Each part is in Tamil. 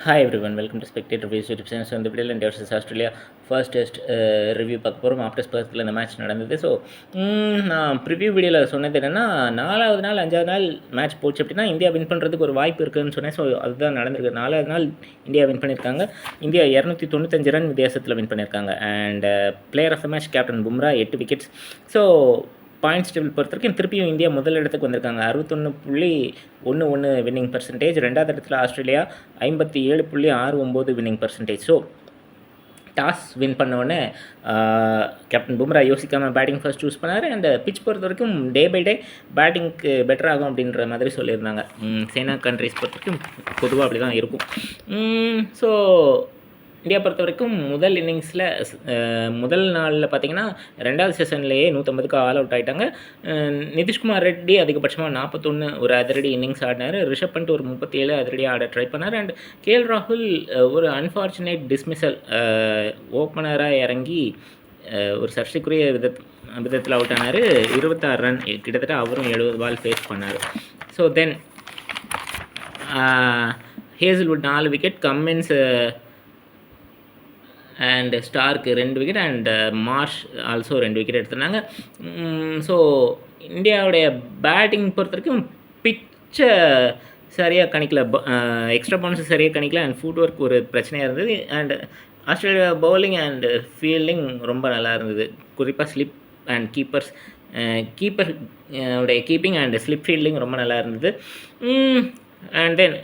Hi every one welcome to spectate reviews YouTube channel. So இந்த வீடியோவில் India versus Australia first test review பார்க்க போகிறோம். ஆஃப்டர் ஸ்பர்ஸில் இந்த மேட்ச் நடந்தது. ஸோ நான் ப்ரிவ்யூ வீடியோவில் சொன்னது என்னென்னா, 4வது நாள் 5வது நாள் மேட்ச் போச்சு அப்படின்னா இந்தியா வின் பண்ணுறதுக்கு ஒரு வாய்ப்பு இருக்குதுன்னு சொன்னேன். ஸோ அதுதான் நடந்திருக்கு. 4வது நாள் இந்தியா வின் பண்ணியிருக்காங்க. இந்தியா 295 ரன் வித்தியாசத்தில் வின் பண்ணியிருக்காங்க. And player of the match captain Bumrah 8 wickets. So points table பொறுத்த வரைக்கும் திருப்பியும் இந்தியா முதல் இடத்துக்கு வந்திருக்காங்க. 61.11 வின்னிங் பர்சன்டேஜ். ரெண்டாவது இடத்துல Australia 57.69 winning percentage. So toss win பண்ணோடனே கேப்டன் பும்ரா யோசிக்காமல் பேட்டிங் ஃபர்ஸ்ட் சூஸ் பண்ணார். அண்ட் பிச் பொறுத்த வரைக்கும் டே பை டே பேட்டிங்க்கு பெட்டர் ஆகும் அப்படின்ற மாதிரி சொல்லியிருந்தாங்க. சைனா கண்ட்ரிஸ் பொறுத்த வரைக்கும் பொதுவாக அப்படி தான் இருக்கும். ஸோ இந்தியா பொறுத்த வரைக்கும் முதல் இன்னிங்ஸில் முதல் நாளில் பார்த்திங்கன்னா 2வது செஷன்லேயே 150க்கு ஆல் அவுட் ஆகிட்டாங்க. நிதிஷ்குமார் ரெட்டி அதிகபட்சமாக 41 ஒரு அதிரடி இன்னிங்ஸ் ஆடினார். ரிஷப் பண்ட் ஒரு 37 அதிரடி ஆட ட்ரை பண்ணார். அண்ட் கேஎல் ராகுல் ஒரு அன்ஃபார்ச்சுனேட் டிஸ்மிசல் ஓப்பனராக இறங்கி ஒரு சர்ச்சைக்குரிய விதத்தில் அவுட் ஆனார். 26 ரன் கிட்டத்தட்ட அவரும் 70 பால் ஃபேஸ் பண்ணார். So then Hazlewood 4 wicket, Cummins and Stark 2 wicket and Marsh also 2 wicket எடுத்திருந்தாங்க. ஸோ இந்தியாவுடைய பேட்டிங் பொறுத்த வரைக்கும் பிச்சை சரியாக கணிக்கல, எக்ஸ்ட்ரா பவுன்ஸ் சரியாக கணிக்கல. அண்ட் ஃபுட் ஒர்க் ஒரு பிரச்சனையாக இருந்தது. And Australia bowling and fielding ரொம்ப நல்லா இருந்தது. குறிப்பாக ஸ்லிப் அண்ட் கீப்பர் உடைய கீப்பிங் அண்ட் ஸ்லிப் ஃபீல்டிங் ரொம்ப நல்லா இருந்தது. அண்ட் தென்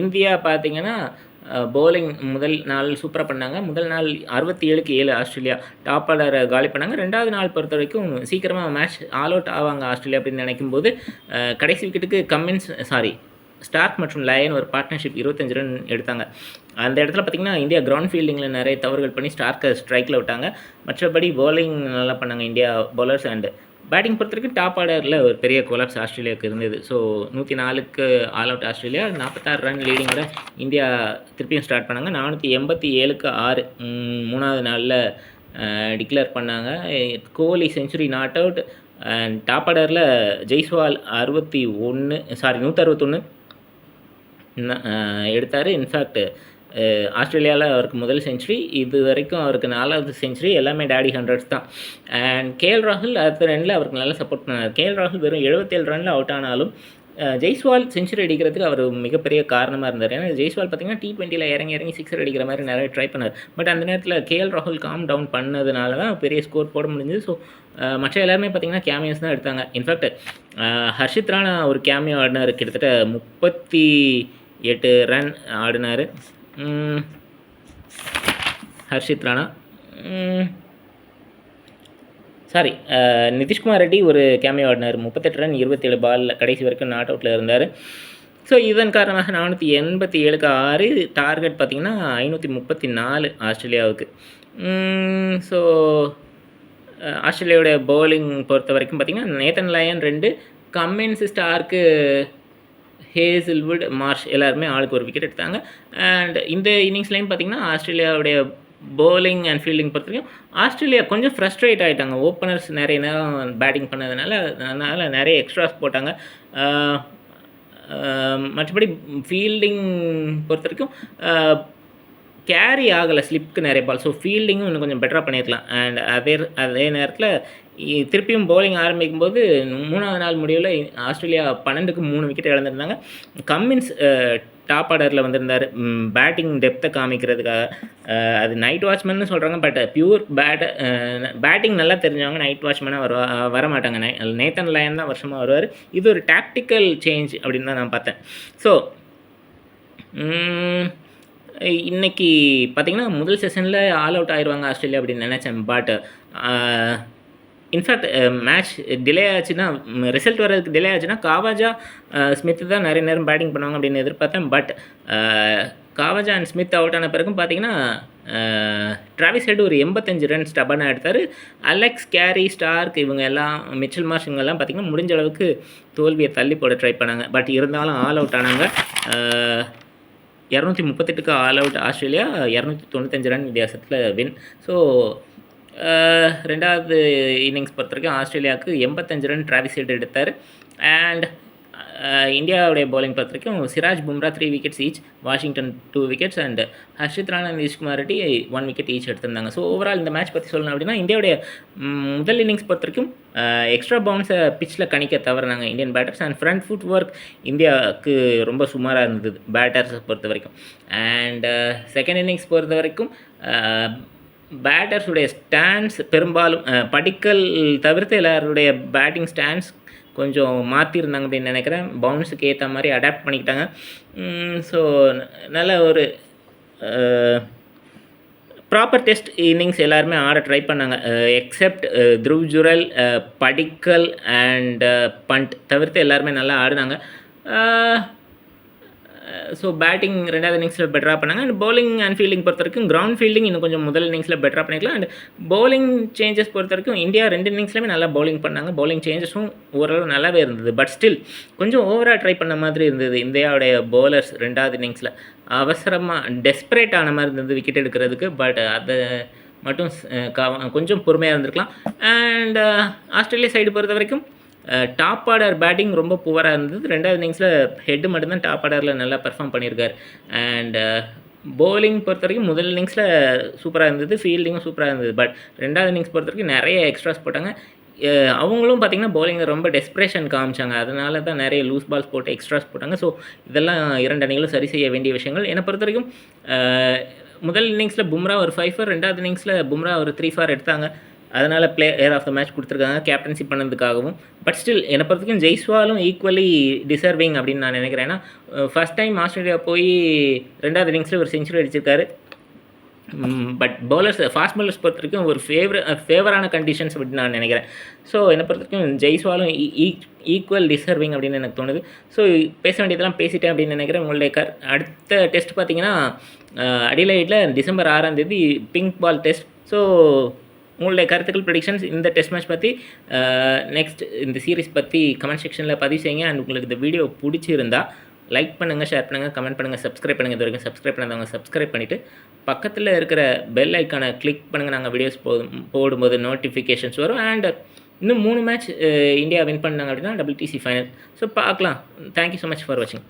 இந்தியா பார்த்திங்கன்னா பவுலிங் முதல் நாள் சூப்பராக பண்ணாங்க. முதல் நாள் 67க்கு 7 ஆஸ்திரேலியா டாப் ஆர்டரை காலி பண்ணாங்க. 2வது நாள் பொறுத்த வரைக்கும் சீக்கிரமாக மேட்ச் ஆல் அவுட் ஆவாங்க ஆஸ்திரேலியா அப்படின்னு நினைக்கும்போது கடைசி விக்கெட்டுக்கு ஸ்டார்க் மற்றும் லயன் ஒரு பார்ட்னர்ஷிப் 25 ரன் எடுத்தாங்க. அந்த இடத்துல பார்த்திங்கன்னா இந்தியா கிரவுண்ட் ஃபீல்டிங்கில் நிறைய தவறுகள் பண்ணி ஸ்டார்க்கை ஸ்ட்ரைக்கில் விட்டாங்க. மற்றபடி பவுலிங் நல்லா பண்ணாங்க இந்தியா பவுலர்ஸ். அண்ட் பேட்டிங் பொறுத்த வரைக்கும் டாப் ஆர்டரில் ஒரு பெரிய கொலாப்ஸ் ஆஸ்திரேலியாவுக்கு இருந்தது. ஸோ 104க்கு ஆல் அவுட் ஆஸ்திரேலியா. 46 ரன் லீடிங்கில் இந்தியா திருப்பியும் ஸ்டார்ட் பண்ணாங்க. 487க்கு 6 3வது நாளில் டிக்ளேர் பண்ணாங்க. Kohli century not out. And top ஆர்டரில் ஜெய்ஸ்வால் 161 எடுத்தார். இன்ஃபேக்ட் ஆஸ்திரேலியாவில் அவருக்கு முதல் செஞ்சுரி, இது வரைக்கும் அவருக்கு 4வது செஞ்சுரி, எல்லாமே டேடி 100s தான். அண்ட் கேஎல் ராகுல் அடுத்த ரனில் அவருக்கு நல்லா சப்போர்ட் பண்ணார். கேஎல் ராகுல் வெறும் 77 ரனில் அவுட் ஆனாலும் ஜெய்ஸ்வால் செஞ்சுரி அடிக்கிறதுக்கு அவர் மிகப்பெரிய காரணமாக இருந்தார். ஏன்னா ஜெய்ஸ்வால் பார்த்திங்கன்னா T20யில் இறங்கி சிக்ஸர் அடிக்கிற மாதிரி நிறைய ட்ரை பண்ணார். பட் அந்த நேரத்தில் கேஎல் ராகுல் காம் டவுன் பண்ணதுனால தான் பெரிய ஸ்கோர் போட முடிஞ்சது. ஸோ மற்ற எல்லாருமே பார்த்திங்கன்னா கேமியோஸ் தான் எடுத்தாங்க. இன்ஃபேக்ட் ஹர்ஷித் ராணா ஒரு கேமியோ ஆடினார். கிட்டத்தட்ட 38 ரன் ஆடினார் ஹர்ஷித் ராணா. நிதிஷ்குமார் ரெட்டி ஒரு கேமியோ ஆடினார். 38 ரன் 27 பாலில் கடைசி வரைக்கும் நாட் அவுட்டில் இருந்தார். ஸோ இதன் காரணமாக 487க்கு 6 டார்கெட் பார்த்திங்கன்னா 534 ஆஸ்திரேலியாவுக்கு. ஸோ ஆஸ்திரேலியாவுடைய பவுலிங் பொறுத்த வரைக்கும் பார்த்திங்கன்னா Nathan line 2, Cummins, Stark, Hazlewood, Marsh எல்லாருமே ஆளுக்கு ஒரு விக்கெட் எடுத்தாங்க. அண்ட் இந்த இன்னிங்ஸ்லையும் பார்த்திங்கன்னா ஆஸ்திரேலியாவுடைய பவுலிங் அண்ட் ஃபீல்டிங் பொறுத்த வரைக்கும் ஆஸ்திரேலியா கொஞ்சம் ஃப்ரஸ்ட்ரேட் ஆகிட்டாங்க. ஓப்பனர்ஸ் நிறைய நேரம் பேட்டிங் பண்ணதுனால நிறைய எக்ஸ்ட்ராஸ் போட்டாங்க. மற்றபடி ஃபீல்டிங் பொறுத்த வரைக்கும் கேரி ஆகலை, ஸ்லிப்புக்கு நிறைய பால். ஸோ ஃபீல்டிங்கும் இன்னும் கொஞ்சம் பெட்டராக பண்ணியிருக்கலாம். அண்ட் அதே நேரத்தில் திருப்பியும் பவுலிங் ஆரம்பிக்கும்போது 3வது நாள் முடிவில் ஆஸ்திரேலியா 12க்கு 3 விக்கெட் இழந்திருந்தாங்க. கம்மின்ஸ் டாப் ஆர்டரில் வந்திருந்தார் பேட்டிங் டெப்த்தை காமிக்கிறதுக்காக. அது நைட் வாட்ச்மேன்னு சொல்கிறாங்க. பட் பியூர் பேட்டிங் நல்லா தெரிஞ்சவங்க நைட் வாட்ச்மேனாக வர மாட்டாங்க. நேத்தன் லயன் தான் வருஷமாக வருவார். இது ஒரு டாக்டிக்கல் சேஞ்ச் அப்படின்னு தான் நான் பார்த்தேன். ஸோ இன்றைக்கி பார்த்திங்கன்னா முதல் செஷனில் ஆல் அவுட் ஆயிடுவாங்க ஆஸ்திரேலியா அப்படின்னு நினச்சேன். பட் இன்ஃபேக்ட் மேட்ச் டிலே ஆச்சுன்னா, ரிசல்ட் வர்றதுக்கு டிலே ஆச்சுன்னா காவாஜா ஸ்மித் தான் நிறைய நேரம் பேட்டிங் பண்ணுவாங்க அப்படின்னு எதிர்பார்த்தேன். பட் காவாஜா அண்ட் ஸ்மித் அவுட் ஆன பிறகும் பார்த்திங்கன்னா டிராவிஸ் ஹெட் ஒரு 85 ரன் ஸ்டபனாக எடுத்தார். அலெக்ஸ் கேரி, ஸ்டார்க், இவங்க எல்லாம், மிச்சல் மார்ஷ் இவங்கெல்லாம் பார்த்திங்கன்னா முடிஞ்ச அளவுக்கு தோல்வியை தள்ளி போட ட்ரை பண்ணாங்க. பட் இருந்தாலும் ஆல் அவுட் ஆனாங்க. 238க்கு ஆல் அவுட் ஆஸ்திரேலியா. 295 ரன் வித்தியாசத்தில் வின். ஸோ 2வது இன்னிங்ஸ் பொறுத்த வரைக்கும் ஆஸ்திரேலியாவுக்கு 85 ரன் டிராவிஸ் ஹெட் எடுத்தார். அண்ட் இந்தியாவுடைய பவுலிங் பொறுத்த வரைக்கும் Siraj Bumrah 3 wickets each, Washington 2 wickets and Harshit Rana Nitish Kumar Reddy 1 wicket each எடுத்திருந்தாங்க. ஸோ ஓவரால் இந்த மேட்ச் பற்றி சொல்லணும் அப்படின்னா இந்தியாவுடைய முதல் இன்னிங்ஸ் பொறுத்த வரைக்கும் எக்ஸ்ட்ரா பவுன்ஸை பிச்சில் கணிக்க தவறினாங்க Indian batters. And front foot work இந்தியாவுக்கு ரொம்ப சுமாராக இருந்தது பேட்டர்ஸை பொறுத்த வரைக்கும். அண்ட் செகண்ட் இன்னிங்ஸ் பொறுத்த வரைக்கும் பேட்டர்ஸுடைய ஸ்டாண்ட்ஸ் பெரும்பாலும் படிக்கல் தவிர்த்து எல்லாருடைய பேட்டிங் ஸ்டாண்ட்ஸ் கொஞ்சம் மாற்றிருந்தாங்க அப்படின்னு நினைக்கிறேன். பவுன்ஸுக்கு ஏற்ற மாதிரி அடாப்ட் பண்ணிக்கிட்டாங்க. ஸோ நல்ல ஒரு ப்ராப்பர் டெஸ்ட் இன்னிங்ஸ் எல்லாருமே ஆட ட்ரை பண்ணாங்க. எக்ஸப்ட் த்ருவ் ஜுரல், படிக்கல் அண்ட் பண்ட் தவிர்த்து எல்லாருமே நல்லா ஆடினாங்க. ஸோ பேட்டிங் ரெண்டாவது இன்னிங்ஸில் பெட்டராக பண்ணாங்க. அண்ட் பவுலிங் அண்ட் ஃபீல்டிங் பொறுத்த வரைக்கும் கிரவுண்ட் ஃபீல்டிங் இன்னும் கொஞ்சம் முதல் இன்னிங்ஸில் பெட்டராக பண்ணிக்கலாம். அண்ட் பவுலிங் சேஞ்சஸ் பொறுத்த வரைக்கும் இந்தியா 2 இன்னிங்ஸ்லையுமே நல்லா பவுலிங் பண்ணாங்க. பவுலிங் சேஞ்சஸும் ஓரளவு நல்லாவே இருந்தது. பட் ஸ்டில் கொஞ்சம் ஓவராக ட்ரை பண்ண மாதிரி இருந்தது இந்தியாவுடைய பவுலர்ஸ் ரெண்டாவது இன்னிங்ஸில். அவசரமாக டெஸ்பரேட் ஆன மாதிரி இருந்தது விக்கெட் எடுக்கிறதுக்கு. பட் அதை மட்டும் கொஞ்சம் பொறுமையாக இருந்திருக்கலாம். அண்ட் ஆஸ்திரேலியா சைடு பொறுத்த வரைக்கும் டாப் ஆர்டர் பேட்டிங் ரொம்ப புவராக இருந்தது. ரெண்டாவது இன்னிங்ஸில் ஹெட்டு மட்டும்தான் டாப் ஆர்டரில் நல்லா பெர்ஃபார்ம் பண்ணியிருக்காரு. அண்ட் பவுலிங் பொறுத்த வரைக்கும் முதல் இன்னிங்ஸில் சூப்பராக இருந்தது, ஃபீல்டிங்கும் சூப்பராக இருந்தது. பட் ரெண்டாவது இன்னிங்ஸ் பொறுத்த வரைக்கும் நிறைய எக்ஸ்ட்ராஸ் போட்டாங்க. அவங்களும் பார்த்திங்கன்னா பவுலிங்கை ரொம்ப டெஸ்ப்ரேஷன் காமிச்சாங்க. அதனால தான் நிறைய லூஸ் பால்ஸ் போட்டு எக்ஸ்ட்ராஸ் போட்டாங்க. ஸோ இதெல்லாம் 2 அணிகளும் சரி செய்ய வேண்டிய விஷயங்கள். என்னை பொறுத்த வரைக்கும் முதல் இன்னிங்ஸில் பும்ரா ஒரு 5 ரெண்டாவது இன்னிங்ஸில் பும்ரா ஒரு 3 எடுத்தாங்க. அதனால் பிளேயர் ஆஃப் த மேட்ச் கொடுத்துருக்காங்க கேப்டன்சி பண்ணதுக்காகவும். பட் ஸ்டில் என்னை பொறுத்த வரைக்கும் ஜெய்ஸ்வாலும் ஈக்குவலி டிசர்விங் அப்படின்னு நான் நினைக்கிறேன். ஏன்னா ஃபஸ்ட் டைம் ஆஸ்திரேலியா போய் ரெண்டாவது இன்னிங்ஸில் ஒரு செஞ்சுரி அடிச்சிருக்காரு. பட் பவுலர்ஸ் ஃபாஸ்ட் பவுலர்ஸ் பொறுத்த வரைக்கும் ஒரு ஃபேவரான கண்டிஷன்ஸ் அப்படின்னு நான் நினைக்கிறேன். ஸோ என்னை பொறுத்த வரைக்கும் ஜெய்ஸ்வாலும் ஈக்குவல் டிசர்விங் அப்படின்னு எனக்கு தோணுது. ஸோ பேச வேண்டியதெல்லாம் பேசிட்டேன் அப்படின்னு நினைக்கிறேன். உங்களுடைய அடுத்த டெஸ்ட் பார்த்திங்கன்னா அடிலைட்டில் December 6 pink ball test. So உங்களுடைய கருத்துக்கள் ப்ரெடிக்ஷன்ஸ் இந்த டெஸ்ட் மேட்ச் பற்றி நெக்ஸ்ட் இந்த சீரிஸ் பற்றி கமெண்ட் செக்ஷனில் பதிவு செய்யுங்க. அண்ட் உங்களுக்கு இந்த வீடியோ பிடிச்சிருந்தா லைக் பண்ணுங்கள், ஷேர் பண்ணுங்கள், கமெண்ட் பண்ணுங்கள், சப்ஸ்கிரைப் பண்ணுங்கள். இது வரைக்கும் சப்ஸ்கிரைப் பண்ணாதவங்க சப்ஸ்கிரைப் பண்ணிவிட்டு பக்கத்தில் இருக்கிற பெல் ஐக்கானை கிளிக் பண்ணுங்கள். நாங்கள் வீடியோஸ் போடும்போது நோட்டிஃபிகேஷன்ஸ் வரும். அண்ட் இன்னும் 3 மேட்ச் இந்தியா வின் பண்ணாங்க அப்படின்னா WTC ஃபைனல். ஸோ பார்க்கலாம். தேங்க்யூ ஸோ மச் ஃபார் வாட்சிங்.